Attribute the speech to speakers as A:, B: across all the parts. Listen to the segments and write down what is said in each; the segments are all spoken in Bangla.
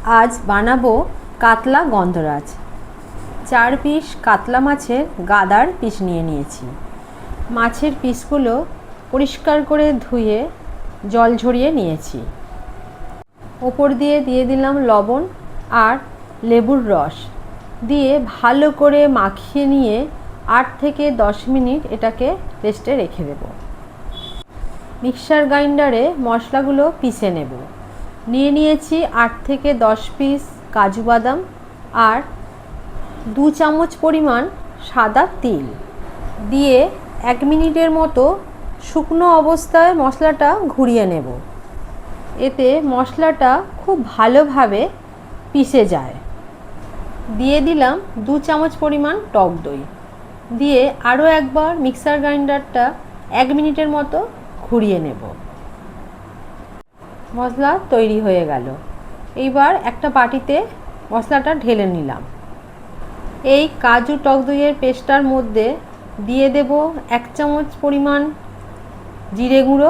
A: আজ বানাবো কাতলা গন্ধরাজ। 4 পিস কাতলা মাছের গাদার পিস নিয়ে নিয়েছি। মাছের পিসগুলো পরিষ্কার করে ধুয়ে জল ঝরিয়ে নিয়েছি। ওপর দিয়ে দিলাম লবণ আর লেবুর রস দিয়ে ভালো করে মাখিয়ে নিয়ে 8 থেকে 10 মিনিট এটাকে রেস্টে রেখে দেব। মিক্সার গ্রাইন্ডারে মশলাগুলো পিষে নেব। নিয়েছি 8 থেকে 10 পিস কাজু বাদাম আর 2 চামচ পরিমাণ সাদা তিল দিয়ে 1 মিনিটের মতো শুকনো অবস্থায় মশলাটা ঘুরিয়ে নেব। এতে মশলাটা খুব ভালোভাবে পিষে যায়। দিয়ে দিলাম 2 চামচ পরিমাণ টক দই দিয়ে আরও একবার মিক্সার গ্রাইন্ডারটা 1 মিনিটের মতো ঘুরিয়ে নেব। মশলা তৈরি হয়ে গেল। এইবার একটা বাটিতে মশলাটা ঢেলে নিলাম। এই কাজু টক দইয়ের পেস্টটার মধ্যে দিয়ে দেব 1 চামচ পরিমাণ জিরে গুঁড়ো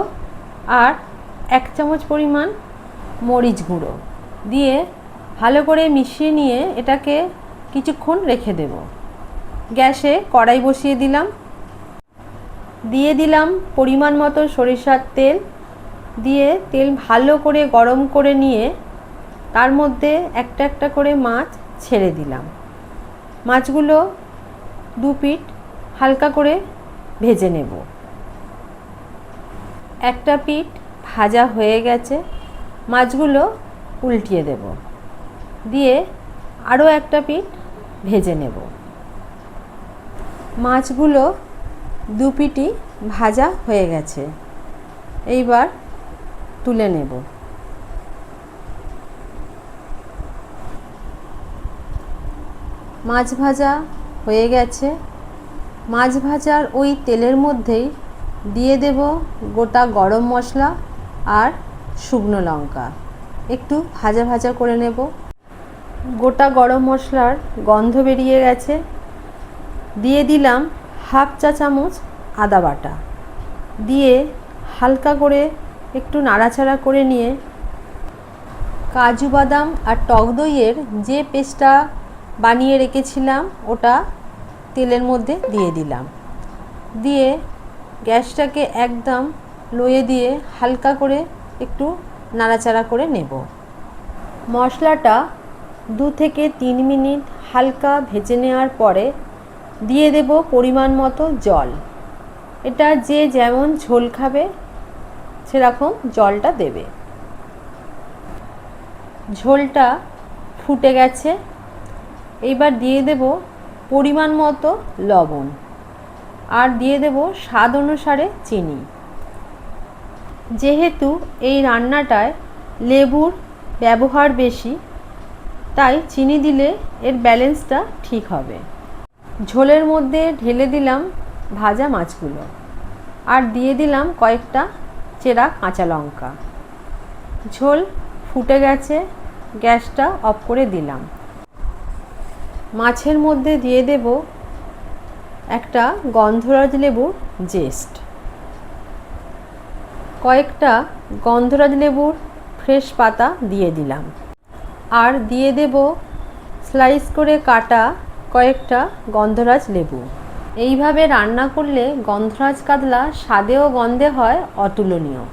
A: আর 1 চামচ পরিমাণ মরিচ গুঁড়ো দিয়ে ভালো করে মিশিয়ে নিয়ে এটাকে কিছুক্ষণ রেখে দেব। গ্যাসে কড়াই বসিয়ে দিলাম। দিয়ে দিলাম পরিমাণ মতো সরিষার তেল দিয়ে তেল ভালো করে গরম করে নিয়ে তার মধ্যে একটা একটা করে মাছ ছেড়ে দিলাম। মাছগুলো 2 পিঠ হালকা করে ভেজে নেব। একটা পিঠ ভাজা হয়ে গেছে, মাছগুলো উল্টিয়ে দেব দিয়ে আরও একটা পিঠ ভেজে নেব। মাছগুলো 2 পিঠই ভাজা হয়ে গেছে, এইবার তুলে নেব। মাছ ভাজা হয়ে গেছে। মাছ ভাজার ওই তেলের মধ্যেই দিয়ে দেব গোটা গরম মশলা আর শুকনো লঙ্কা, একটু ভাজা ভাজা করে নেব। গোটা গরম মশলার গন্ধ বেরিয়ে গেছে। দিয়ে দিলাম 1/2 চা চামচ আদা বাটা দিয়ে হালকা করে একটু নাড়াচাড়া করে নিয়ে কাজু বাদাম আর টক দইয়ের যে পেস্টটা বানিয়ে রেখেছিলাম ওটা তেলের মধ্যে দিয়ে দিলাম। দিয়ে গ্যাসটাকে একদম লোয়ে দিয়ে হালকা করে একটু নাড়াচাড়া করে নেব। মশলাটা 2 থেকে 3 মিনিট হালকা ভেজে নেওয়ার পরে দিয়ে দেব পরিমাণ মতো জল। এটা যে যেমন ঝোল খাবে সেরকম জলটা দেবে। ঝোলটা ফুটে গেছে, এইবার দিয়ে দেব পরিমাণ মতো লবণ আর দিয়ে দেব স্বাদ অনুসারে চিনি। যেহেতু এই রান্নাটায় লেবুর ব্যবহার বেশি তাই চিনি দিলে এর ব্যালেন্সটা ঠিক হবে। ঝোলের মধ্যে ঢেলে দিলাম ভাজা মাছগুলো আর দিয়ে দিলাম কয়েকটা চেরা কাঁচা লঙ্কা। ঝোল ফুটে গেছে, গ্যাসটা অফ করে দিলাম। মাছের মধ্যে দিয়ে দেব একটা গন্ধরাজ লেবুর জেস্ট, কয়েকটা গন্ধরাজ লেবুর ফ্রেশ পাতা দিয়ে দিলাম আর দিয়ে দেব স্লাইস করে কাটা কয়েকটা গন্ধরাজ লেবু। এইভাবে রান্না করলে গন্ধরাজ কাতলা স্বাদে ও গন্ধে হয় অতুলনীয়।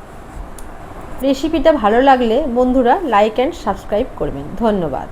A: রেসিপিটা ভালো লাগলে বন্ধুরা লাইক অ্যান্ড সাবস্ক্রাইব করবেন। ধন্যবাদ।